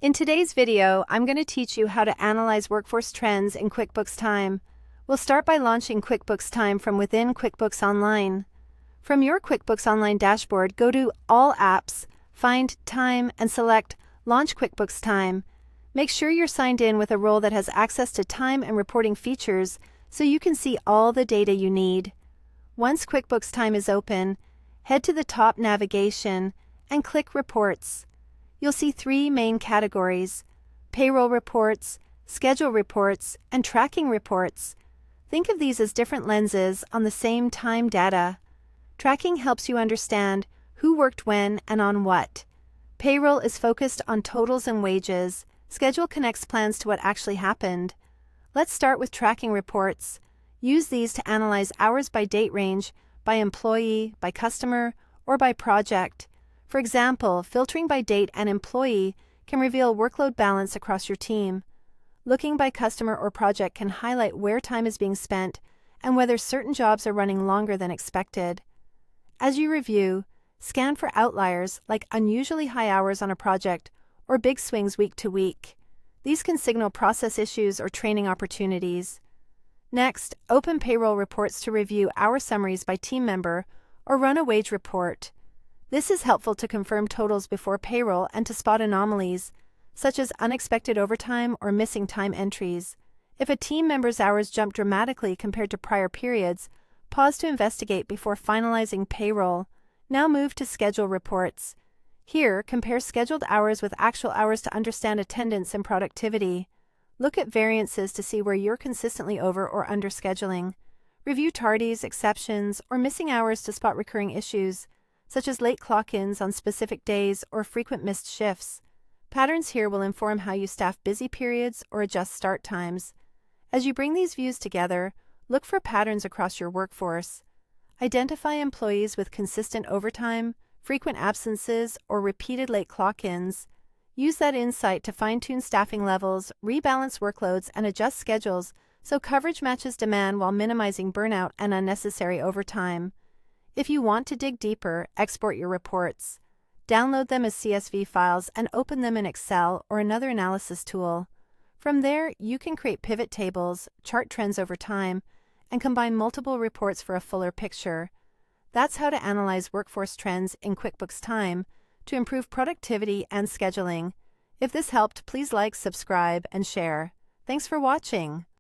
In today's video, I'm going to teach you how to analyze workforce trends in QuickBooks Time. We'll start by launching QuickBooks Time from within QuickBooks Online. From your QuickBooks Online dashboard, go to All Apps, find Time, and select Launch QuickBooks Time. Make sure you're signed in with a role that has access to time and reporting features so you can see all the data you need. Once QuickBooks Time is open, head to the top navigation and click Reports. You'll see three main categories: payroll reports, schedule reports, and tracking reports. Think of these as different lenses on the same time data. Tracking helps you understand who worked when and on what. Payroll is focused on totals and wages. Schedule connects plans to what actually happened. Let's start with tracking reports. Use these to analyze hours by date range, by employee, by customer, or by project. For example, filtering by date and employee can reveal workload balance across your team. Looking by customer or project can highlight where time is being spent and whether certain jobs are running longer than expected. As you review, scan for outliers like unusually high hours on a project or big swings week to week. These can signal process issues or training opportunities. Next, open payroll reports to review hour summaries by team member or run a wage report. This is helpful to confirm totals before payroll and to spot anomalies, such as unexpected overtime or missing time entries. If a team member's hours jump dramatically compared to prior periods, pause to investigate before finalizing payroll. Now move to schedule reports. Here, compare scheduled hours with actual hours to understand attendance and productivity. Look at variances to see where you're consistently over or under scheduling. Review tardies, exceptions, or missing hours to spot recurring issues, such as late clock-ins on specific days or frequent missed shifts. Patterns here will inform how you staff busy periods or adjust start times. As you bring these views together, look for patterns across your workforce. Identify employees with consistent overtime, frequent absences, or repeated late clock-ins. Use that insight to fine-tune staffing levels, rebalance workloads, and adjust schedules so coverage matches demand while minimizing burnout and unnecessary overtime. If you want to dig deeper, export your reports. Download them as CSV files and open them in Excel or another analysis tool. From there, you can create pivot tables, chart trends over time, and combine multiple reports for a fuller picture. That's how to analyze workforce trends in QuickBooks Time to improve productivity and scheduling. If this helped, please like, subscribe, and share. Thanks for watching.